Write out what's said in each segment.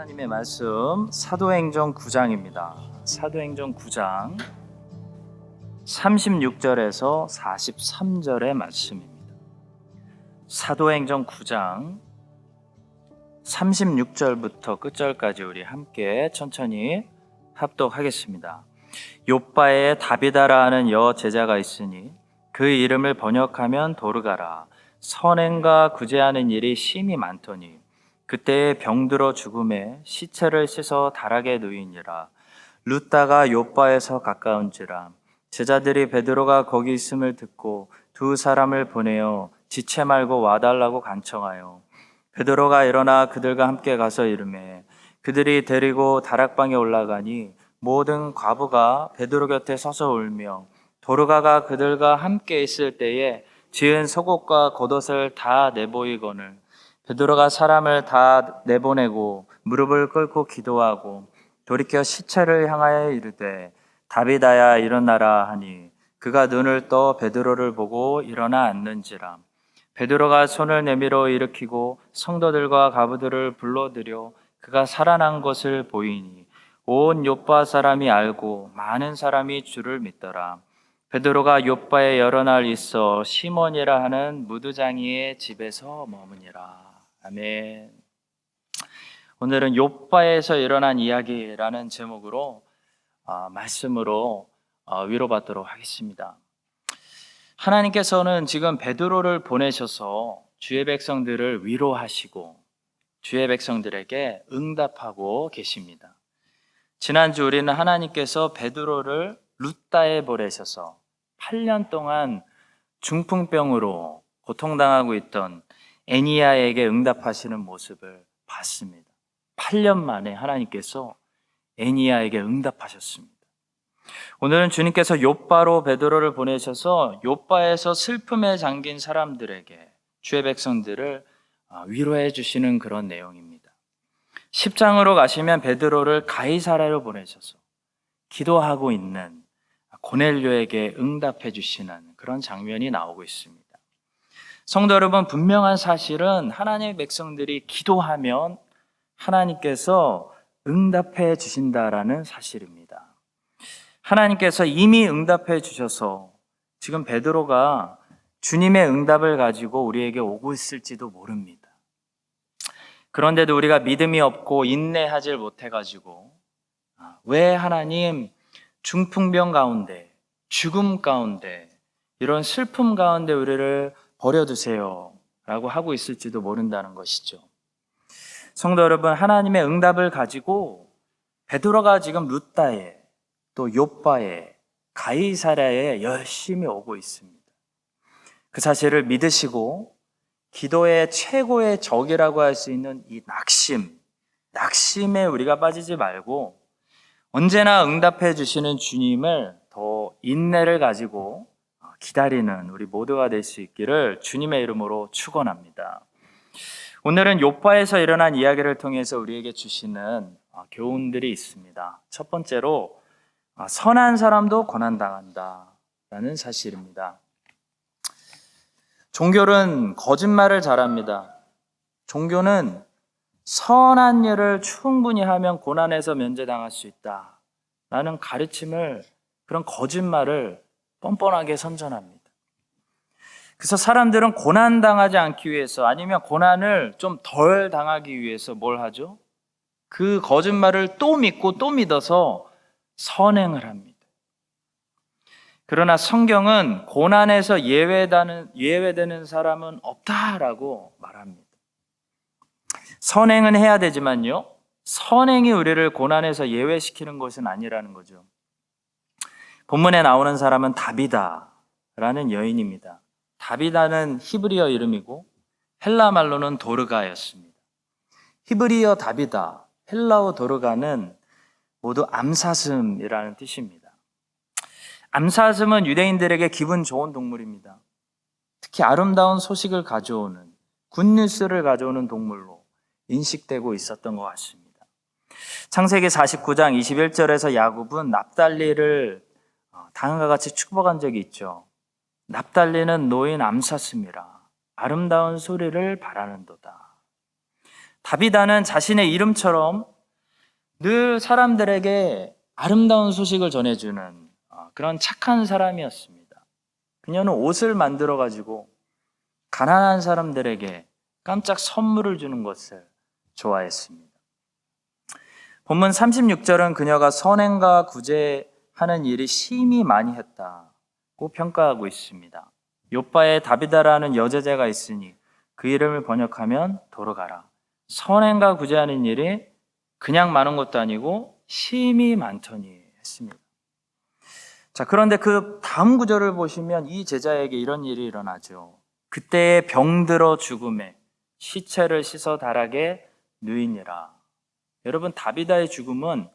하나님의 말씀 사도행전 9장입니다. 사도행전 9장 36절에서 43절의 말씀입니다. 사도행전 9장 36절부터 끝절까지 우리 함께 천천히 합독하겠습니다. 욥바에 다비다라 하는 여 제자가 있으니 그 이름을 번역하면 도르가라. 선행과 구제하는 일이 심히 많더니 그때에 병들어 죽음에 시체를 씻어 다락에 누이니라. 룻다가 욥바에서 가까운지라. 제자들이 베드로가 거기 있음을 듣고 두 사람을 보내어 지체 말고 와달라고 간청하여 베드로가 일어나 그들과 함께 가서 이르매 그들이 데리고 다락방에 올라가니 모든 과부가 베드로 곁에 서서 울며 도르가가 그들과 함께 있을 때에 지은 속옷과 겉옷을 다 내보이거늘 베드로가 사람을 다 내보내고 무릎을 꿇고 기도하고 돌이켜 시체를 향하여 이르되 다비다야 일어나라 하니 그가 눈을 떠 베드로를 보고 일어나 앉는지라. 베드로가 손을 내밀어 일으키고 성도들과 가부들을 불러들여 그가 살아난 것을 보이니 온 욥바 사람이 알고 많은 사람이 주를 믿더라. 베드로가 욥바에 여러 날 있어 시몬이라 하는 무두장이의 집에서 머무니라. 아멘. 오늘은 욥바에서 일어난 이야기라는 제목으로 말씀으로 위로받도록 하겠습니다. 하나님께서는 지금 베드로를 보내셔서 주의 백성들을 위로하시고 주의 백성들에게 응답하고 계십니다. 지난주 우리는 하나님께서 베드로를 룻다에 보내셔서 8년 동안 중풍병으로 고통당하고 있던 애니야에게 응답하시는 모습을 봤습니다. 8년 만에 하나님께서 애니야에게 응답하셨습니다. 오늘은 주님께서 욥바로 베드로를 보내셔서 욥바에서 슬픔에 잠긴 사람들에게 주의 백성들을 위로해 주시는 그런 내용입니다. 10장으로 가시면 베드로를 가이사랴로 보내셔서 기도하고 있는 고넬료에게 응답해 주시는 그런 장면이 나오고 있습니다. 성도 여러분, 분명한 사실은 하나님의 백성들이 기도하면 하나님께서 응답해 주신다라는 사실입니다. 하나님께서 이미 응답해 주셔서 지금 베드로가 주님의 응답을 가지고 우리에게 오고 있을지도 모릅니다. 그런데도 우리가 믿음이 없고 인내하지 못해가지고 왜 하나님 중풍병 가운데, 죽음 가운데, 이런 슬픔 가운데 우리를 버려두세요 라고 하고 있을지도 모른다는 것이죠. 성도 여러분, 하나님의 응답을 가지고 베드로가 지금 룻다에 또 욥바에 가이사랴에 열심히 오고 있습니다. 그 사실을 믿으시고 기도의 최고의 적이라고 할 수 있는 이 낙심에 우리가 빠지지 말고 언제나 응답해 주시는 주님을 더 인내를 가지고 기다리는 우리 모두가 될 수 있기를 주님의 이름으로 축원합니다. 오늘은 욥바에서 일어난 이야기를 통해서 우리에게 주시는 교훈들이 있습니다. 첫 번째로 선한 사람도 고난당한다라는 사실입니다. 종교는 거짓말을 잘합니다. 종교는 선한 일을 충분히 하면 고난에서 면제당할 수 있다라는 가르침을, 그런 거짓말을 뻔뻔하게 선전합니다. 그래서 사람들은 고난당하지 않기 위해서 아니면 고난을 좀 덜 당하기 위해서 뭘 하죠? 그 거짓말을 또 믿고 또 믿어서 선행을 합니다. 그러나 성경은 고난에서 예외되는 사람은 없다라고 말합니다. 선행은 해야 되지만요, 선행이 우리를 고난에서 예외시키는 것은 아니라는 거죠. 본문에 나오는 사람은 다비다라는 여인입니다. 다비다는 히브리어 이름이고 헬라 말로는 도르가였습니다. 히브리어 다비다, 헬라어 도르가는 모두 암사슴이라는 뜻입니다. 암사슴은 유대인들에게 기분 좋은 동물입니다. 특히 아름다운 소식을 가져오는, 굿뉴스를 가져오는 동물로 인식되고 있었던 것 같습니다. 창세기 49장 21절에서 야곱은 납달리를 다음과 같이 축복한 적이 있죠. 납달리는 노인 암사슴이라 아름다운 소리를 바라는도다. 다비다는 자신의 이름처럼 늘 사람들에게 아름다운 소식을 전해주는 그런 착한 사람이었습니다. 그녀는 옷을 만들어 가지고 가난한 사람들에게 깜짝 선물을 주는 것을 좋아했습니다. 본문 36절은 그녀가 선행과 구제하는 일이 심히 많이 했다고 평가하고 있습니다. 욥바에 다비다라는 여제자가 있으니 그 이름을 번역하면 도르가라. 선행과 구제하는 일이 그냥 많은 것도 아니고 심히 많더니 했습니다. 자, 그런데 그 다음 구절을 보시면 이 제자에게 이런 일이 일어나죠. 그때에 병들어 죽음에 시체를 씻어 다락에 누이니라. 여러분, 다비다의 죽음은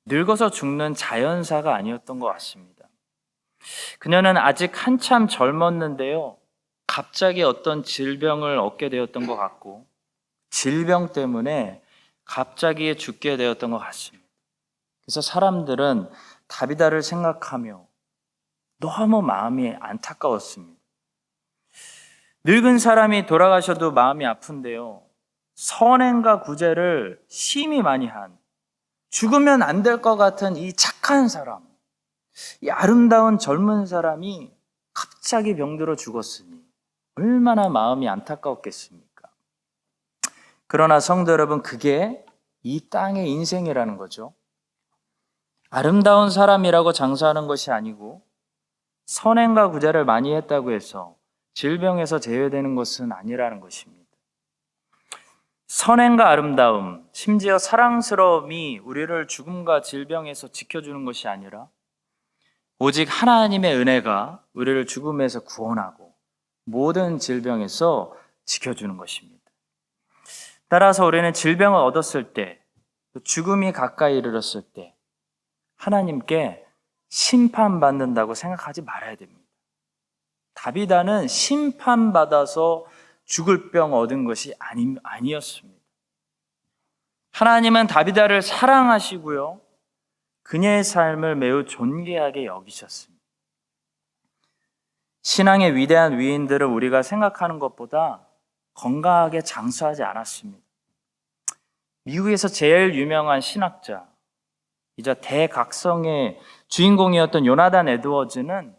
늙어서 죽는 자연사가 아니었던 것 같습니다. 그녀는 아직 한참 젊었는데요. 갑자기 어떤 질병을 얻게 되었던 것 같고 질병 때문에 갑자기 죽게 되었던 것 같습니다. 그래서 사람들은 다비다를 생각하며 너무 마음이 안타까웠습니다. 늙은 사람이 돌아가셔도 마음이 아픈데요. 선행과 구제를 심히 많이 한 죽으면 안 될 것 같은 이 착한 사람, 이 아름다운 젊은 사람이 갑자기 병들어 죽었으니 얼마나 마음이 안타까웠겠습니까? 그러나 성도 여러분, 그게 이 땅의 인생이라는 거죠. 아름다운 사람이라고 장수하는 것이 아니고 선행과 구제를 많이 했다고 해서 질병에서 제외되는 것은 아니라는 것입니다. 선행과 아름다움, 심지어 사랑스러움이 우리를 죽음과 질병에서 지켜주는 것이 아니라 오직 하나님의 은혜가 우리를 죽음에서 구원하고 모든 질병에서 지켜주는 것입니다. 따라서 우리는 질병을 얻었을 때, 죽음이 가까이 이르렀을 때 하나님께 심판받는다고 생각하지 말아야 됩니다. 다비다는 심판받아서 죽을 병 얻은 것이 아니었습니다. 하나님은 다비다를 사랑하시고요. 그녀의 삶을 매우 존귀하게 여기셨습니다. 신앙의 위대한 위인들을 우리가 생각하는 것보다 건강하게 장수하지 않았습니다. 미국에서 제일 유명한 신학자, 이자 대각성의 주인공이었던 요나단 에드워즈는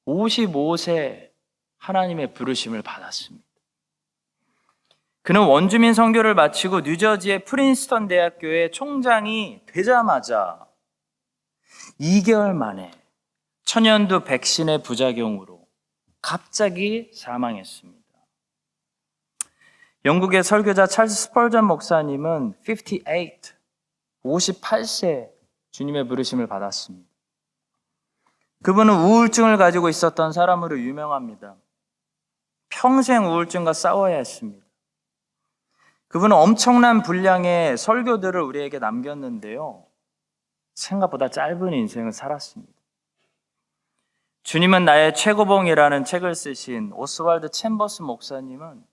55세 하나님의 부르심을 받았습니다. 그는 원주민 선교를 마치고 뉴저지의 프린스턴 대학교의 총장이 되자마자 2개월 만에 천연두 백신의 부작용으로 갑자기 사망했습니다. 영국의 설교자 찰스 스펄전 목사님은 58세 주님의 부르심을 받았습니다. 그분은 우울증을 가지고 있었던 사람으로 유명합니다. 평생 우울증과 싸워야 했습니다. 그분은 엄청난 분량의 설교들을 우리에게 남겼는데요. 생각보다 짧은 인생을 살았습니다. 주님은 나의 최고봉이라는 책을 쓰신 오스왈드 챔버스 목사님은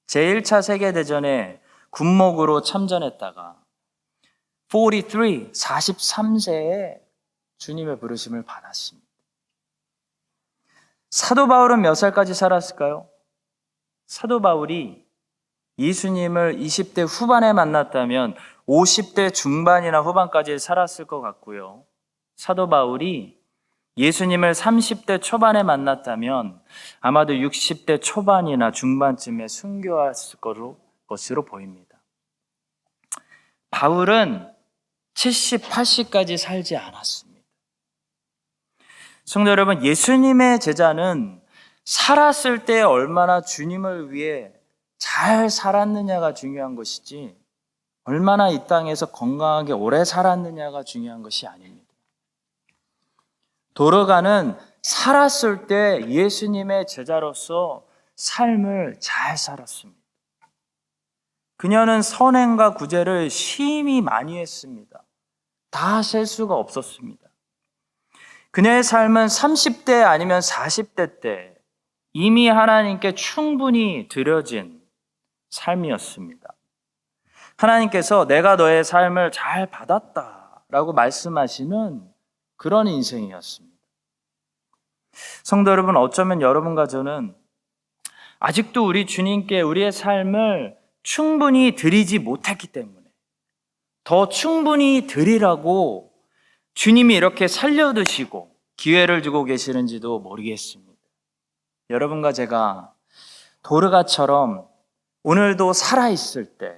제1차 세계대전에 군목으로 참전했다가 43세에 주님의 부르심을 받았습니다. 사도 바울은 몇 살까지 살았을까요? 사도 바울이 예수님을 20대 후반에 만났다면 50대 중반이나 후반까지 살았을 것 같고요. 사도 바울이 예수님을 30대 초반에 만났다면 아마도 60대 초반이나 중반쯤에 순교했을 것으로 보입니다. 바울은 70, 80까지 살지 않았습니다. 성도 여러분, 예수님의 제자는 살았을 때 얼마나 주님을 위해 잘 살았느냐가 중요한 것이지 얼마나 이 땅에서 건강하게 오래 살았느냐가 중요한 것이 아닙니다. 도르가는 살았을 때 예수님의 제자로서 삶을 잘 살았습니다. 그녀는 선행과 구제를 심히 많이 했습니다. 다 셀 수가 없었습니다. 그녀의 삶은 30대 아니면 40대 때 이미 하나님께 충분히 드려진 삶이었습니다. 하나님께서 내가 너의 삶을 잘 받았다라고 말씀하시는 그런 인생이었습니다. 성도 여러분, 어쩌면 여러분과 저는 아직도 우리 주님께 우리의 삶을 충분히 드리지 못했기 때문에 더 충분히 드리라고 주님이 이렇게 살려두시고 기회를 주고 계시는지도 모르겠습니다. 여러분과 제가 도르가처럼 오늘도 살아있을 때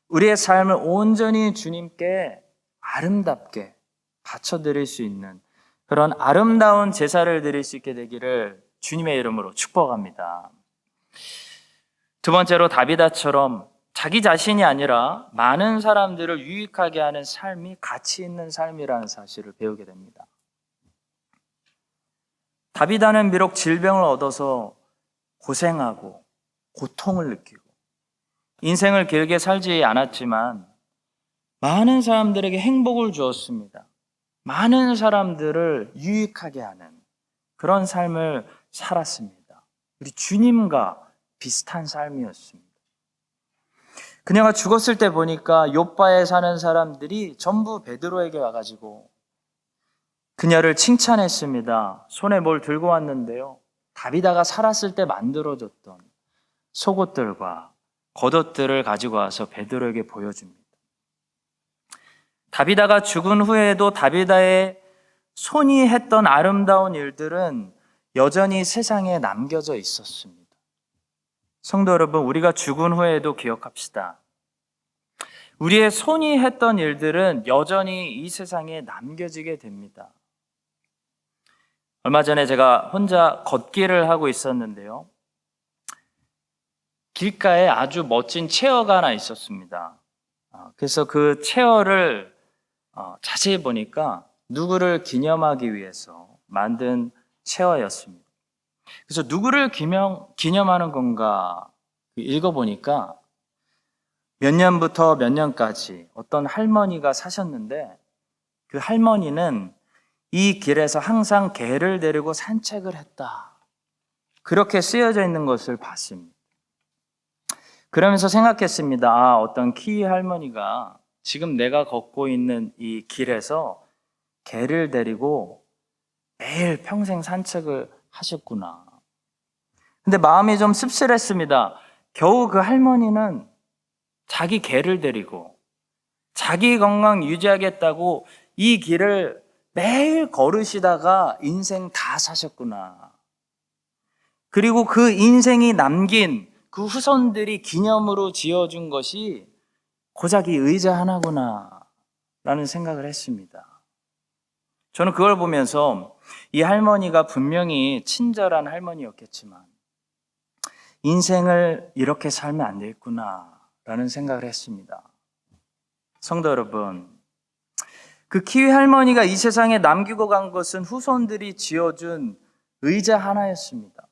우리의 삶을 온전히 주님께 아름답게 바쳐드릴 수 있는 그런 아름다운 제사를 드릴 수 있게 되기를 주님의 이름으로 축복합니다. 두 번째로 다비다처럼 자기 자신이 아니라 많은 사람들을 유익하게 하는 삶이 가치 있는 삶이라는 사실을 배우게 됩니다. 다비다는 비록 질병을 얻어서 고생하고 고통을 느끼고 인생을 길게 살지 않았지만 많은 사람들에게 행복을 주었습니다. 많은 사람들을 유익하게 하는 그런 삶을 살았습니다. 우리 주님과 비슷한 삶이었습니다. 그녀가 죽었을 때 보니까 욥바에 사는 사람들이 전부 베드로에게 와가지고 그녀를 칭찬했습니다. 손에 뭘 들고 왔는데요. 다비다가 살았을 때 만들어줬던 속옷들과 겉옷들을 가지고 와서 베드로에게 보여줍니다. 다비다가 죽은 후에도 다비다의 손이 했던 아름다운 일들은 여전히 세상에 남겨져 있었습니다. 성도 여러분, 우리가 죽은 후에도 기억합시다. 우리의 손이 했던 일들은 여전히 이 세상에 남겨지게 됩니다. 얼마 전에 제가 혼자 걷기를 하고 있었는데요. 길가에 아주 멋진 체어가 하나 있었습니다. 그래서 그 체어를 자세히 보니까 누구를 기념하기 위해서 만든 체어였습니다. 그래서 누구를 기념하는 건가 읽어보니까 몇 년부터 몇 년까지 어떤 할머니가 사셨는데 그 할머니는 이 길에서 항상 개를 데리고 산책을 했다. 그렇게 쓰여져 있는 것을 봤습니다. 그러면서 생각했습니다. 어떤 키위 할머니가 지금 내가 걷고 있는 이 길에서 개를 데리고 매일 평생 산책을 하셨구나. 근데 마음이 좀 씁쓸했습니다. 겨우 그 할머니는 자기 개를 데리고 자기 건강 유지하겠다고 이 길을 매일 걸으시다가 인생 다 사셨구나. 그리고 그 인생이 남긴 그 후손들이 기념으로 지어준 것이 고작 이 의자 하나구나 라는 생각을 했습니다. 저는 그걸 보면서 이 할머니가 분명히 친절한 할머니였겠지만 인생을 이렇게 살면 안 되겠구나 라는 생각을 했습니다. 성도 여러분, 그 키위 할머니가 이 세상에 남기고 간 것은 후손들이 지어준 의자 하나였습니다.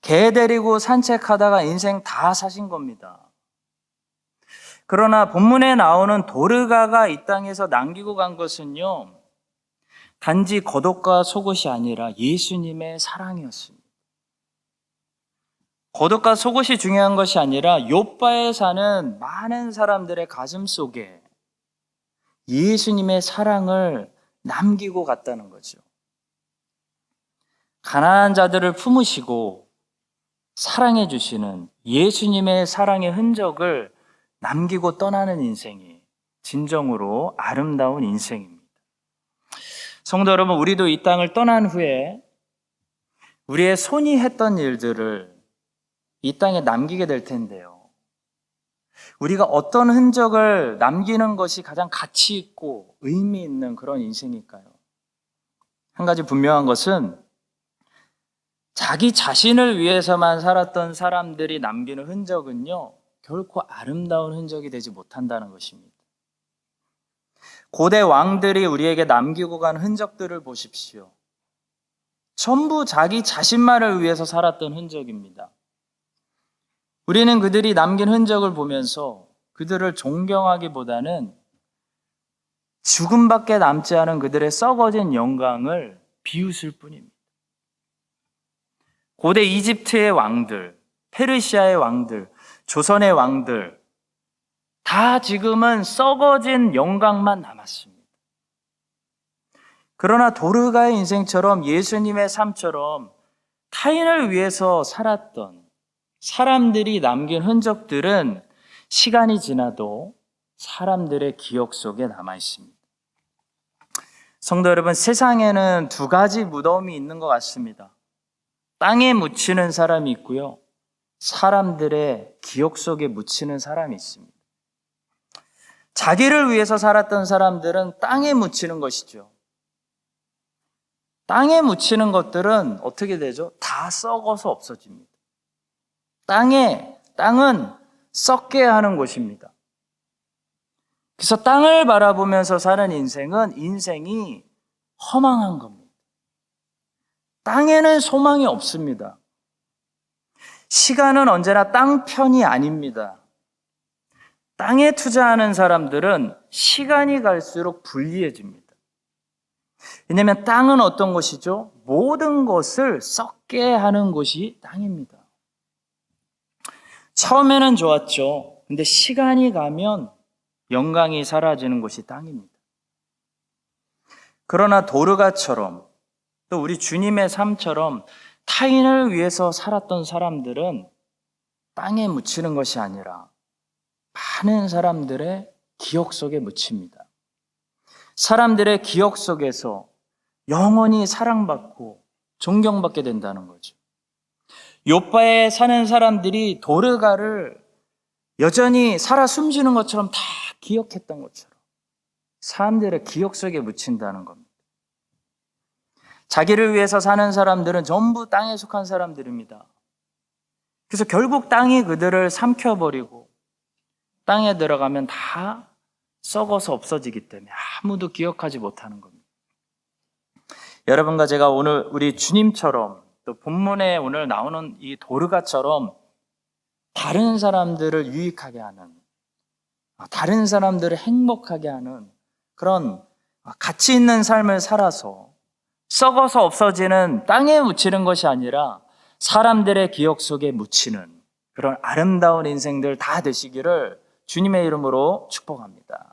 개 데리고 산책하다가 인생 다 사신 겁니다. 그러나 본문에 나오는 도르가가 이 땅에서 남기고 간 것은요, 단지 겉옷과 속옷이 아니라 예수님의 사랑이었습니다. 겉옷과 속옷이 중요한 것이 아니라 욥바에 사는 많은 사람들의 가슴 속에 예수님의 사랑을 남기고 갔다는 거죠. 가난한 자들을 품으시고 사랑해 주시는 예수님의 사랑의 흔적을 남기고 떠나는 인생이 진정으로 아름다운 인생입니다. 성도 여러분, 우리도 이 땅을 떠난 후에 우리의 손이 했던 일들을 이 땅에 남기게 될 텐데요. 우리가 어떤 흔적을 남기는 것이 가장 가치 있고 의미 있는 그런 인생일까요? 한 가지 분명한 것은 자기 자신을 위해서만 살았던 사람들이 남기는 흔적은요, 결코 아름다운 흔적이 되지 못한다는 것입니다. 고대 왕들이 우리에게 남기고 간 흔적들을 보십시오. 전부 자기 자신만을 위해서 살았던 흔적입니다. 우리는 그들이 남긴 흔적을 보면서 그들을 존경하기보다는 죽음밖에 남지 않은 그들의 썩어진 영광을 비웃을 뿐입니다. 고대 이집트의 왕들, 페르시아의 왕들, 조선의 왕들, 다 지금은 썩어진 영광만 남았습니다. 그러나 도르가의 인생처럼 예수님의 삶처럼 타인을 위해서 살았던 사람들이 남긴 흔적들은 시간이 지나도 사람들의 기억 속에 남아 있습니다. 성도 여러분, 세상에는 두 가지 무덤이 있는 것 같습니다. 땅에 묻히는 사람이 있고요, 사람들의 기억 속에 묻히는 사람이 있습니다. 자기를 위해서 살았던 사람들은 땅에 묻히는 것이죠. 땅에 묻히는 것들은 어떻게 되죠? 다 썩어서 없어집니다. 땅은 썩게 하는 곳입니다. 그래서 땅을 바라보면서 사는 인생이 허망한 겁니다. 땅에는 소망이 없습니다. 시간은 언제나 땅 편이 아닙니다. 땅에 투자하는 사람들은 시간이 갈수록 불리해집니다. 왜냐하면 땅은 어떤 곳이죠? 모든 것을 썩게 하는 곳이 땅입니다. 처음에는 좋았죠. 근데 시간이 가면 영광이 사라지는 곳이 땅입니다. 그러나 도르가처럼 또 우리 주님의 삶처럼 타인을 위해서 살았던 사람들은 땅에 묻히는 것이 아니라 많은 사람들의 기억 속에 묻힙니다. 사람들의 기억 속에서 영원히 사랑받고 존경받게 된다는 거죠. 욥바에 사는 사람들이 도르가를 여전히 살아 숨쉬는 것처럼 다 기억했던 것처럼 사람들의 기억 속에 묻힌다는 겁니다. 자기를 위해서 사는 사람들은 전부 땅에 속한 사람들입니다. 그래서 결국 땅이 그들을 삼켜버리고 땅에 들어가면 다 썩어서 없어지기 때문에 아무도 기억하지 못하는 겁니다. 여러분과 제가 오늘 우리 주님처럼 또 본문에 오늘 나오는 이 도르가처럼 다른 사람들을 유익하게 하는, 다른 사람들을 행복하게 하는 그런 가치 있는 삶을 살아서 썩어서 없어지는 땅에 묻히는 것이 아니라 사람들의 기억 속에 묻히는 그런 아름다운 인생들 다 되시기를 주님의 이름으로 축복합니다.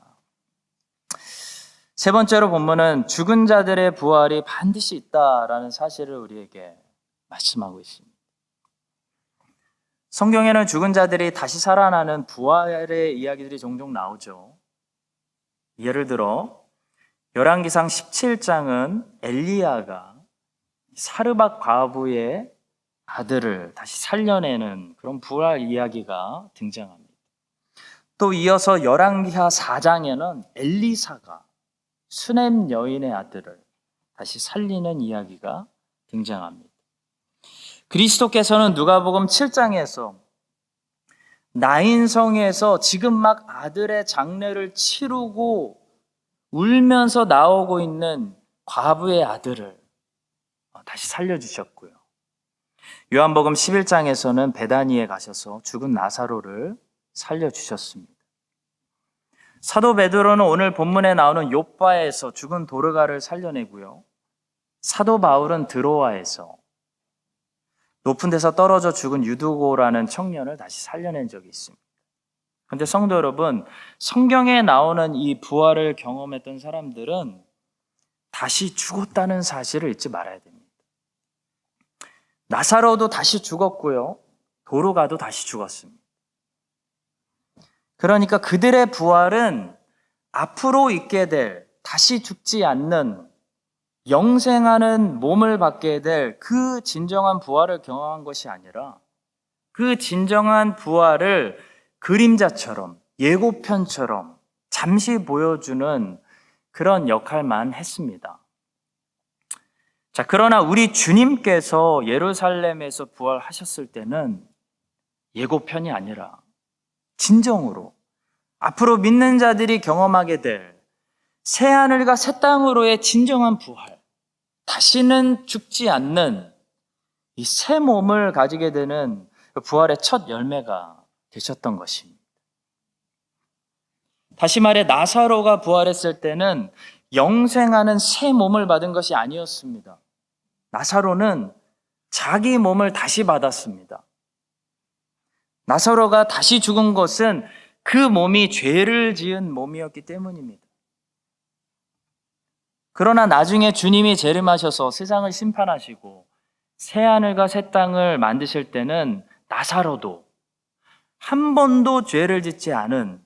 세 번째로 본문은 죽은 자들의 부활이 반드시 있다라는 사실을 우리에게 말씀하고 있습니다. 성경에는 죽은 자들이 다시 살아나는 부활의 이야기들이 종종 나오죠. 예를 들어 열왕기상 17장은 엘리야가 사르밧 과부의 아들을 다시 살려내는 그런 부활 이야기가 등장합니다. 또 이어서 열왕기하 4장에는 엘리사가 수넴 여인의 아들을 다시 살리는 이야기가 등장합니다. 그리스도께서는 누가복음 7장에서 나인성에서 지금 막 아들의 장례를 치르고 울면서 나오고 있는 과부의 아들을 다시 살려주셨고요. 요한복음 11장에서는 베다니에 가셔서 죽은 나사로를 살려주셨습니다. 사도 베드로는 오늘 본문에 나오는 욥바에서 죽은 도르가를 살려내고요. 사도 바울은 드로아에서 높은 데서 떨어져 죽은 유두고라는 청년을 다시 살려낸 적이 있습니다. 그런데 성도 여러분, 성경에 나오는 이 부활을 경험했던 사람들은 다시 죽었다는 사실을 잊지 말아야 됩니다. 나사로도 다시 죽었고요. 도르가도 다시 죽었습니다. 그러니까 그들의 부활은 앞으로 있게 될 다시 죽지 않는 영생하는 몸을 받게 될 그 진정한 부활을 경험한 것이 아니라 그 진정한 부활을 그림자처럼 예고편처럼 잠시 보여주는 그런 역할만 했습니다. 자, 그러나 우리 주님께서 예루살렘에서 부활하셨을 때는 예고편이 아니라 진정으로 앞으로 믿는 자들이 경험하게 될 새하늘과 새 땅으로의 진정한 부활, 다시는 죽지 않는 이 새 몸을 가지게 되는 부활의 첫 열매가 되셨던 것입니다. 다시 말해 나사로가 부활했을 때는 영생하는 새 몸을 받은 것이 아니었습니다. 나사로는 자기 몸을 다시 받았습니다. 나사로가 다시 죽은 것은 그 몸이 죄를 지은 몸이었기 때문입니다. 그러나 나중에 주님이 재림하셔서 세상을 심판하시고 새 하늘과 새 땅을 만드실 때는 나사로도 한 번도 죄를 짓지 않은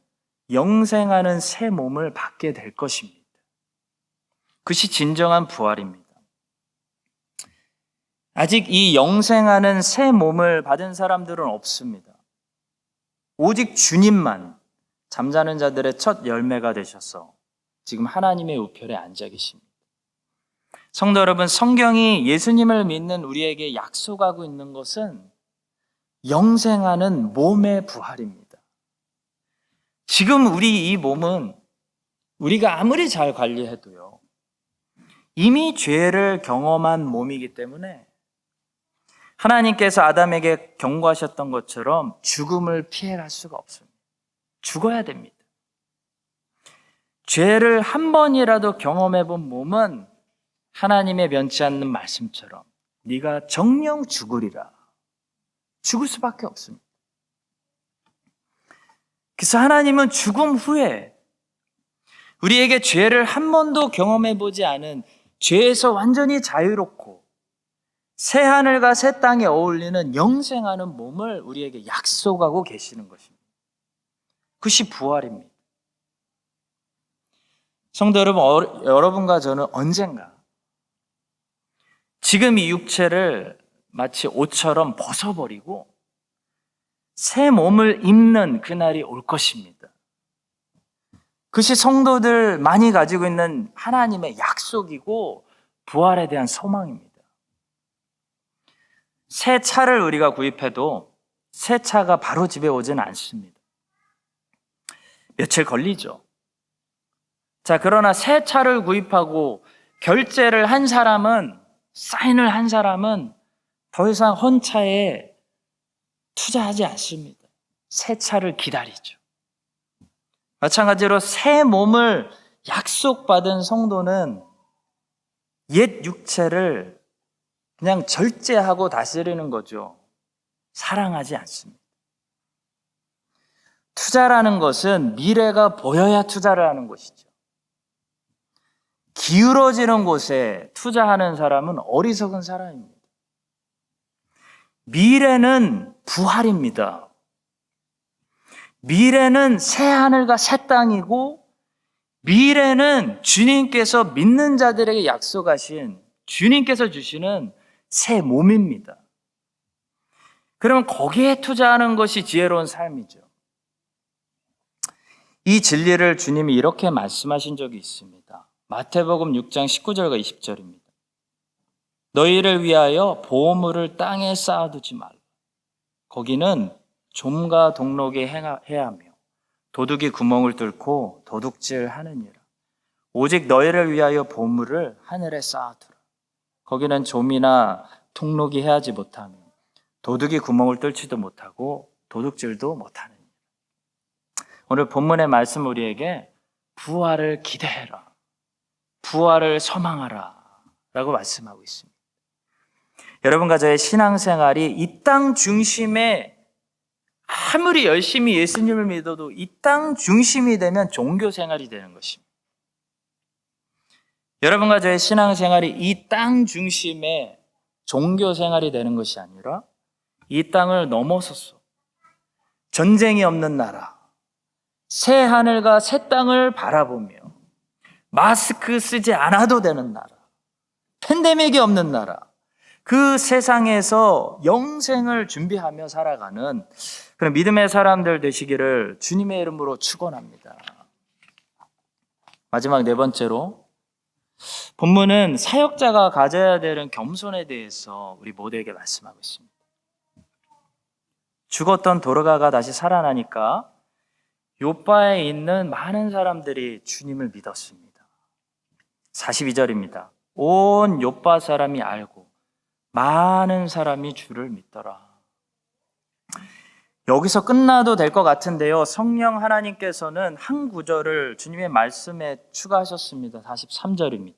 영생하는 새 몸을 받게 될 것입니다. 그것이 진정한 부활입니다. 아직 이 영생하는 새 몸을 받은 사람들은 없습니다. 오직 주님만 잠자는 자들의 첫 열매가 되셔서 지금 하나님의 우편에 앉아 계십니다. 성도 여러분, 성경이 예수님을 믿는 우리에게 약속하고 있는 것은 영생하는 몸의 부활입니다. 지금 우리 이 몸은 우리가 아무리 잘 관리해도요, 이미 죄를 경험한 몸이기 때문에 하나님께서 아담에게 경고하셨던 것처럼 죽음을 피해갈 수가 없습니다. 죽어야 됩니다. 죄를 한 번이라도 경험해 본 몸은 하나님의 면치 않는 말씀처럼 네가 정령 죽으리라. 죽을 수밖에 없습니다. 그래서 하나님은 죽음 후에 우리에게 죄를 한 번도 경험해 보지 않은 죄에서 완전히 자유롭고 새 하늘과 새 땅에 어울리는 영생하는 몸을 우리에게 약속하고 계시는 것입니다. 그것이 부활입니다. 성도 여러분, 여러분과 저는 언젠가 지금 이 육체를 마치 옷처럼 벗어버리고 새 몸을 입는 그날이 올 것입니다. 그것이 성도들 많이 가지고 있는 하나님의 약속이고 부활에 대한 소망입니다. 새 차를 우리가 구입해도 새 차가 바로 집에 오지는 않습니다. 며칠 걸리죠. 자, 그러나 새 차를 구입하고 결제를 한 사람은, 사인을 한 사람은 더 이상 헌차에 투자하지 않습니다. 새 차를 기다리죠. 마찬가지로 새 몸을 약속받은 성도는 옛 육체를 그냥 절제하고 다스리는 거죠. 사랑하지 않습니다. 투자라는 것은 미래가 보여야 투자를 하는 것이죠. 기울어지는 곳에 투자하는 사람은 어리석은 사람입니다. 미래는 부활입니다. 미래는 새 하늘과 새 땅이고 미래는 주님께서 믿는 자들에게 약속하신 주님께서 주시는 새 몸입니다. 그러면 거기에 투자하는 것이 지혜로운 삶이죠. 이 진리를 주님이 이렇게 말씀하신 적이 있습니다. 마태복음 6장 19절과 20절입니다. 너희를 위하여 보물을 땅에 쌓아두지 말라. 거기는 좀과 동록이 해하며 도둑이 구멍을 뚫고 도둑질하느니라. 오직 너희를 위하여 보물을 하늘에 쌓아두라. 거기는 좀이나 통록이 해하지 못하며 도둑이 구멍을 뚫지도 못하고 도둑질도 못하느니라. 오늘 본문의 말씀 우리에게 부활을 기대해라, 부활을 소망하라 라고 말씀하고 있습니다. 여러분과 저의 신앙생활이 이 땅 중심에 아무리 열심히 예수님을 믿어도 이 땅 중심이 되면 종교생활이 되는 것입니다. 여러분과 저의 신앙생활이 이 땅 중심의 종교생활이 되는 것이 아니라 이 땅을 넘어서서 전쟁이 없는 나라, 새 하늘과 새 땅을 바라보며 마스크 쓰지 않아도 되는 나라, 팬데믹이 없는 나라, 그 세상에서 영생을 준비하며 살아가는 그런 믿음의 사람들 되시기를 주님의 이름으로 축원합니다. 마지막 네 번째로 본문은 사역자가 가져야 되는 겸손에 대해서 우리 모두에게 말씀하고 있습니다. 죽었던 도르가가 다시 살아나니까 요바에 있는 많은 사람들이 주님을 믿었습니다. 42절입니다. 온 요바 사람이 알고 많은 사람이 주를 믿더라. 여기서 끝나도 될 것 같은데요. 성령 하나님께서는 한 구절을 주님의 말씀에 추가하셨습니다. 43절입니다.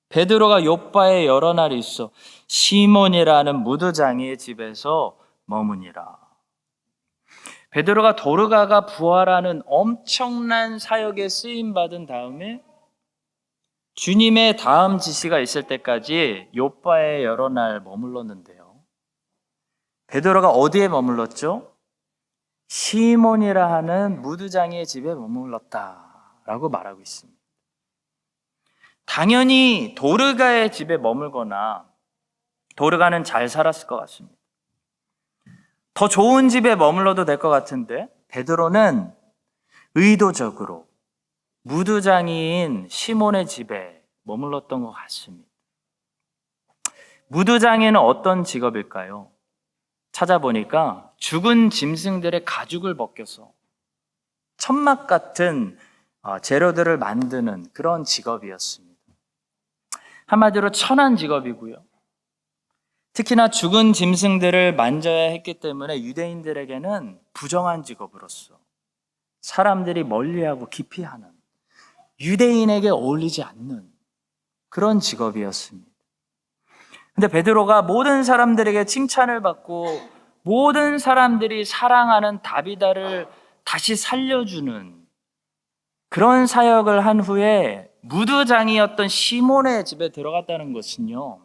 베드로가 요바에 여러 날 있어 시몬이라는 무두장이의 집에서 머무니라. 베드로가 도르가가 부활하는 엄청난 사역에 쓰임받은 다음에 주님의 다음 지시가 있을 때까지 요바에 여러 날 머물렀는데요. 베드로가 어디에 머물렀죠? 시몬이라 하는 무두장이의 집에 머물렀다라고 말하고 있습니다. 당연히 도르가의 집에 머물거나 도르가는 잘 살았을 것 같습니다. 더 좋은 집에 머물러도 될 것 같은데 베드로는 의도적으로 무두장이인 시몬의 집에 머물렀던 것 같습니다. 무두장이는 어떤 직업일까요? 찾아보니까 죽은 짐승들의 가죽을 벗겨서 천막 같은 재료들을 만드는 그런 직업이었습니다. 한마디로 천한 직업이고요. 특히나 죽은 짐승들을 만져야 했기 때문에 유대인들에게는 부정한 직업으로서 사람들이 멀리하고 기피하는, 유대인에게 어울리지 않는 그런 직업이었습니다. 근데 베드로가 모든 사람들에게 칭찬을 받고 모든 사람들이 사랑하는 다비다를 다시 살려주는 그런 사역을 한 후에 무두장이었던 시몬의 집에 들어갔다는 것은요,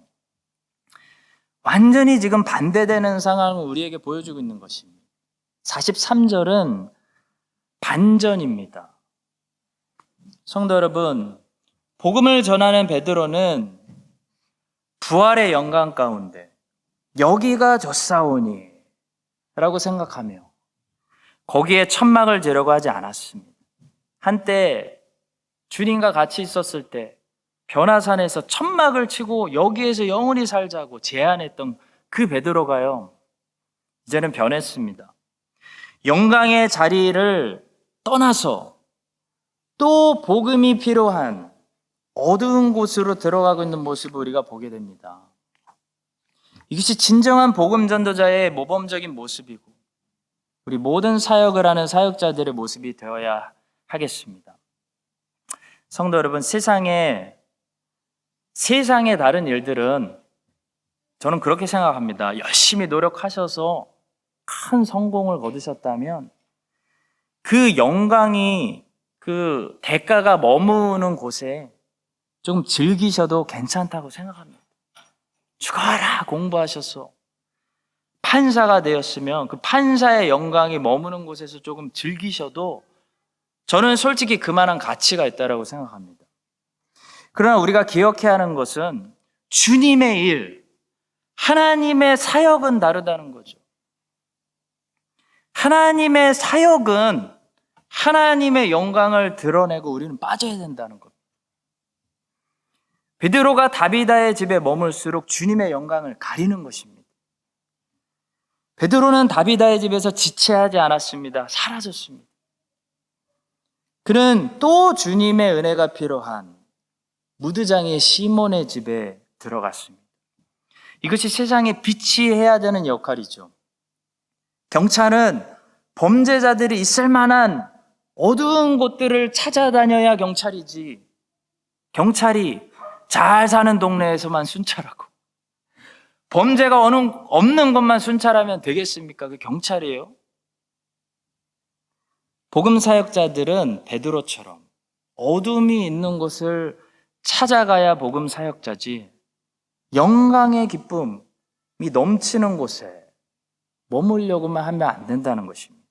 완전히 지금 반대되는 상황을 우리에게 보여주고 있는 것입니다. 43절은 반전입니다. 성도 여러분, 복음을 전하는 베드로는 부활의 영광 가운데 여기가 졌사오니 라고 생각하며 거기에 천막을 재려고 하지 않았습니다. 한때 주님과 같이 있었을 때 변화산에서 천막을 치고 여기에서 영원히 살자고 제안했던 그 베드로가요, 이제는 변했습니다. 영광의 자리를 떠나서 또 복음이 필요한 어두운 곳으로 들어가고 있는 모습을 우리가 보게 됩니다. 이것이 진정한 복음 전도자의 모범적인 모습이고 우리 모든 사역을 하는 사역자들의 모습이 되어야 하겠습니다. 성도 여러분, 세상의 다른 일들은 저는 그렇게 생각합니다. 열심히 노력하셔서 큰 성공을 거두셨다면 그 영광이, 그 대가가 머무는 곳에 좀 즐기셔도 괜찮다고 생각합니다. 죽어라 공부하셔서 판사가 되었으면 그 판사의 영광이 머무는 곳에서 조금 즐기셔도 저는 솔직히 그만한 가치가 있다고 생각합니다. 그러나 우리가 기억해야 하는 것은 주님의 일, 하나님의 사역은 다르다는 거죠. 하나님의 사역은 하나님의 영광을 드러내고 우리는 빠져야 된다는 겁니다. 베드로가 다비다의 집에 머물수록 주님의 영광을 가리는 것입니다. 베드로는 다비다의 집에서 지체하지 않았습니다. 사라졌습니다. 그는 또 주님의 은혜가 필요한 무드장의 시몬의 집에 들어갔습니다. 이것이 세상에 빛이 해야 되는 역할이죠. 경찰은 범죄자들이 있을 만한 어두운 곳들을 찾아다녀야 경찰이지, 경찰이 잘 사는 동네에서만 순찰하고 범죄가 없는 것만 순찰하면 되겠습니까? 그 경찰이에요? 복음 사역자들은 베드로처럼 어둠이 있는 곳을 찾아가야 복음 사역자지, 영광의 기쁨이 넘치는 곳에 머물려고만 하면 안 된다는 것입니다.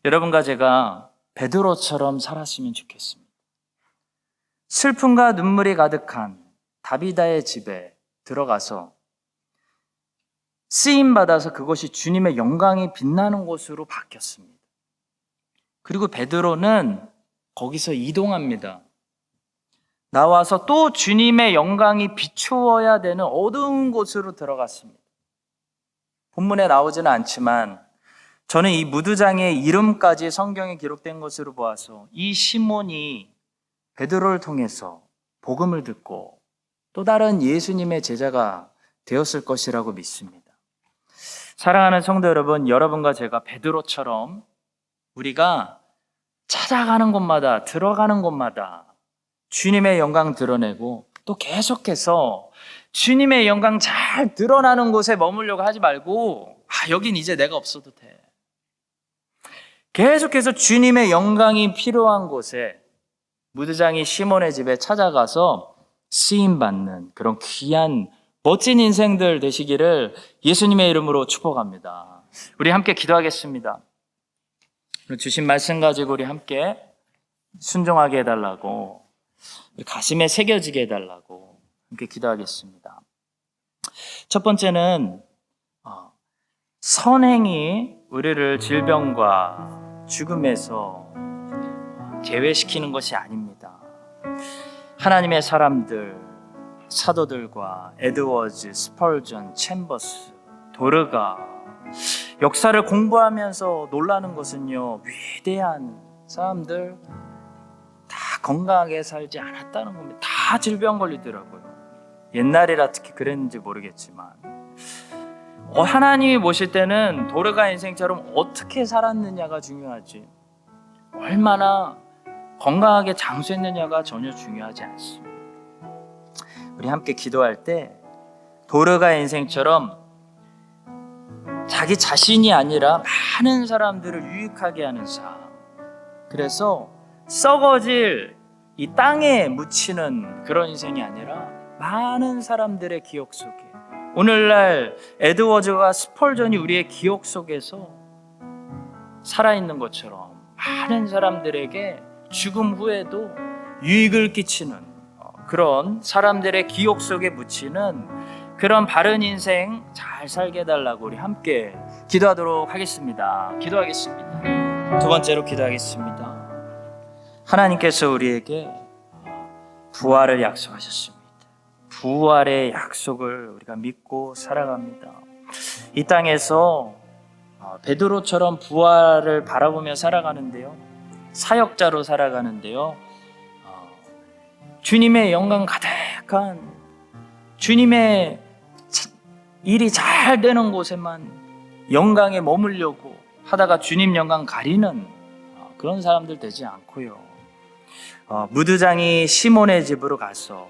여러분과 제가 베드로처럼 살았으면 좋겠습니다. 슬픔과 눈물이 가득한 다비다의 집에 들어가서 쓰임받아서 그것이 주님의 영광이 빛나는 곳으로 바뀌었습니다. 그리고 베드로는 거기서 이동합니다. 나와서 또 주님의 영광이 비추어야 되는 어두운 곳으로 들어갔습니다. 본문에 나오지는 않지만 저는 이 무두장의 이름까지 성경에 기록된 것으로 보아서 이 시몬이 베드로를 통해서 복음을 듣고 또 다른 예수님의 제자가 되었을 것이라고 믿습니다. 사랑하는 성도 여러분, 여러분과 제가 베드로처럼 우리가 찾아가는 곳마다, 들어가는 곳마다 주님의 영광 드러내고 또 계속해서 주님의 영광 잘 드러나는 곳에 머물려고 하지 말고, 여긴 이제 내가 없어도 돼. 계속해서 주님의 영광이 필요한 곳에 무드장이 시몬의 집에 찾아가서 쓰임받는 그런 귀한 멋진 인생들 되시기를 예수님의 이름으로 축복합니다. 우리 함께 기도하겠습니다. 주신 말씀 가지고 우리 함께 순종하게 해달라고, 우리 가슴에 새겨지게 해달라고 함께 기도하겠습니다. 첫 번째는 선행이 우리를 질병과 죽음에서 제외시키는 것이 아닙니다. 하나님의 사람들, 사도들과 에드워즈, 스펄전, 챔버스, 도르가 역사를 공부하면서 놀라는 것은요, 위대한 사람들 다 건강하게 살지 않았다는 겁니다. 다 질병 걸리더라고요. 옛날이라 특히 그랬는지 모르겠지만 하나님이 보실 때는 도르가 인생처럼 어떻게 살았느냐가 중요하지, 얼마나 건강하게 장수했느냐가 전혀 중요하지 않습니다. 우리 함께 기도할 때 도르가 인생처럼 자기 자신이 아니라 많은 사람들을 유익하게 하는 삶, 그래서 썩어질 이 땅에 묻히는 그런 인생이 아니라 많은 사람들의 기억 속에, 오늘날 에드워즈와 스펄전이 우리의 기억 속에서 살아있는 것처럼 많은 사람들에게 죽음 후에도 유익을 끼치는 그런 사람들의 기억 속에 묻히는 그런 바른 인생 잘 살게 해달라고 우리 함께 기도하도록 하겠습니다. 기도하겠습니다. 두 번째로 기도하겠습니다. 하나님께서 우리에게 부활을 약속하셨습니다. 부활의 약속을 우리가 믿고 살아갑니다. 이 땅에서 베드로처럼 부활을 바라보며 살아가는데요, 사역자로 살아가는데요, 주님의 영광 가득한, 주님의 일이 잘 되는 곳에만 영광에 머물려고 하다가 주님 영광 가리는 그런 사람들 되지 않고요, 무드장이 시몬의 집으로 가서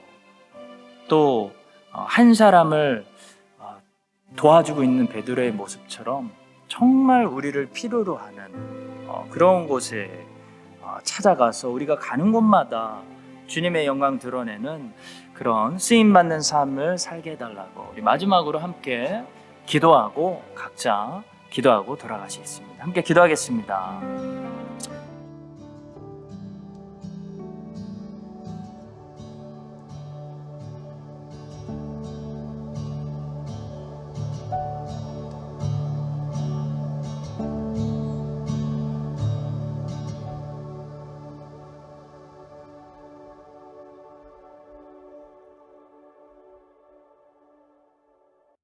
또 한 사람을 도와주고 있는 베드로의 모습처럼 정말 우리를 필요로 하는 그런 곳에 찾아가서 우리가 가는 곳마다 주님의 영광 드러내는 그런 쓰임받는 삶을 살게 해달라고 우리 마지막으로 함께 기도하고 각자 기도하고 돌아가시겠습니다. 함께 기도하겠습니다.